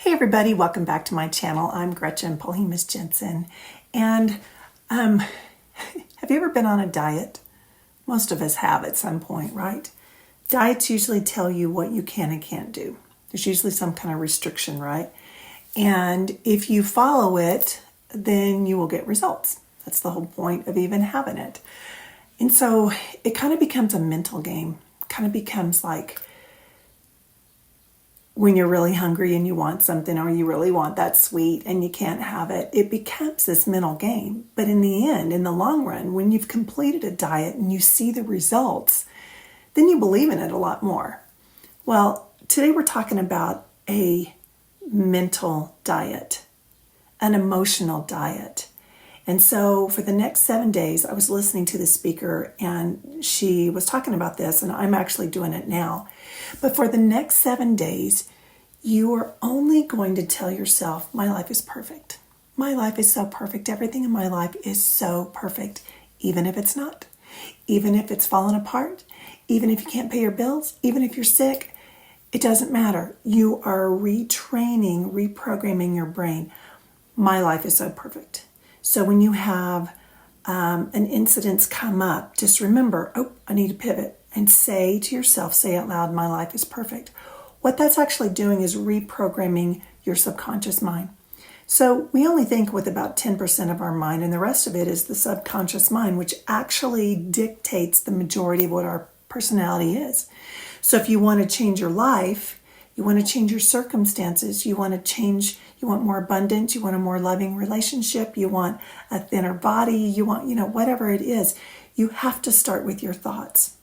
Hey everybody, welcome back to my channel. I'm Gretchen Polhemus Jensen. And have you ever been on a diet? Most of us have at some point, right? Diets usually tell you what you can and can't do. There's usually some kind of restriction, right? And if you follow it, then you will get results. That's the whole point of even having it. And so it kind of becomes a mental game. It kind of becomes like when you're really hungry and you want something, or you really want that sweet and you can't have it, it becomes this mental game. But in the end, in the long run, when you've completed a diet and you see the results, then you believe in it a lot more. Well, today we're talking about a mental diet, an emotional diet. And so for the next 7 days, I was listening to the speaker and she was talking about this, and I'm actually doing it now. But for the next 7 days, you are only going to tell yourself, my life is perfect. My life is so perfect. Everything in my life is so perfect, even if it's not. Even if it's fallen apart, even if you can't pay your bills, even if you're sick, it doesn't matter. You are reprogramming your brain. My life is so perfect. So when you have an incident come up, just remember, I need to pivot, and say to yourself, say out loud, my life is perfect. What that's actually doing is reprogramming your subconscious mind. So we only think with about 10% of our mind, and the rest of it is the subconscious mind, which actually dictates the majority of what our personality is. So if you want to change your life, you want to change your circumstances, you want more abundance, you want a more loving relationship, you want a thinner body, you want, whatever it is, you have to start with your thoughts.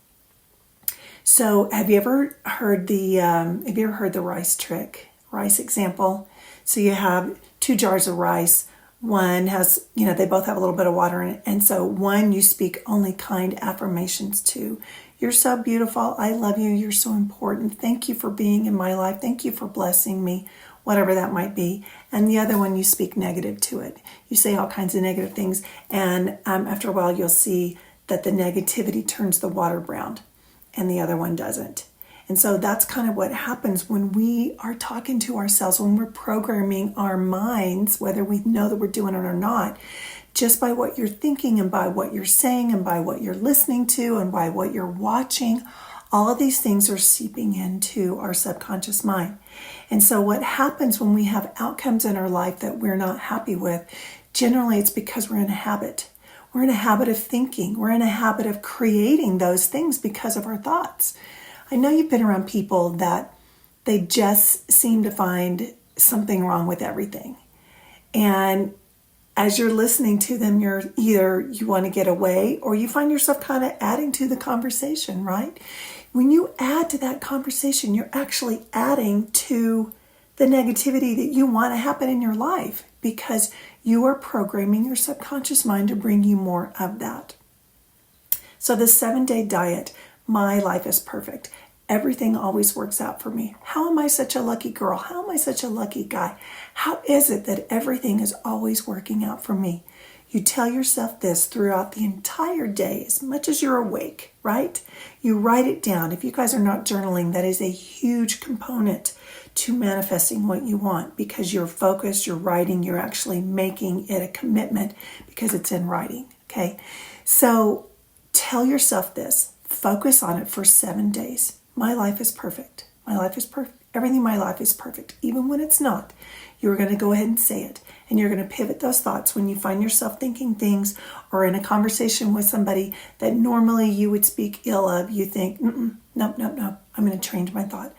So have you ever heard the rice trick, rice example? So you have 2 jars of rice. One has, they both have a little bit of water in it. And so one you speak only kind affirmations to. You're so beautiful. I love you. You're so important. Thank you for being in my life. Thank you for blessing me, whatever that might be. And the other one, you speak negative to it. You say all kinds of negative things. And after a while, you'll see that the negativity turns the water brown and the other one doesn't. And so that's kind of what happens when we are talking to ourselves, when we're programming our minds, whether we know that we're doing it or not, just by what you're thinking and by what you're saying and by what you're listening to and by what you're watching. All of these things are seeping into our subconscious mind. And so what happens when we have outcomes in our life that we're not happy with, generally it's because we're in a habit. We're in a habit of thinking. We're in a habit of creating those things because of our thoughts. I know you've been around people that they just seem to find something wrong with everything. And as you're listening to them, you want to get away, or you find yourself kind of adding to the conversation, right? When you add to that conversation, you're actually adding to the negativity that you want to happen in your life, because you are programming your subconscious mind to bring you more of that. So the 7-day diet, my life is perfect. Everything always works out for me. How am I such a lucky girl? How am I such a lucky guy? How is it that everything is always working out for me? You tell yourself this throughout the entire day, as much as you're awake, right? You write it down. If you guys are not journaling, that is a huge component to manifesting what you want, because you're focused, you're writing, you're actually making it a commitment because it's in writing, okay? So tell yourself this, focus on it for 7 days. My life is perfect. My life is perfect. Everything in my life is perfect. Even when it's not, you're going to go ahead and say it. And you're going to pivot those thoughts when you find yourself thinking things or in a conversation with somebody that normally you would speak ill of. You think, nope. I'm going to change my thought.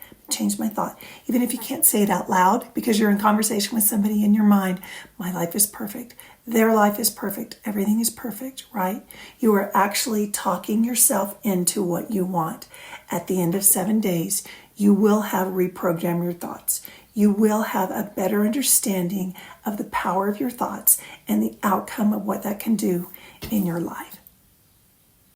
Even if you can't say it out loud because you're in conversation with somebody in your mind, my life is perfect. Their life is perfect. Everything is perfect, right? You are actually talking yourself into what you want. At the end of 7 days, you will have reprogrammed your thoughts. You will have a better understanding of the power of your thoughts and the outcome of what that can do in your life.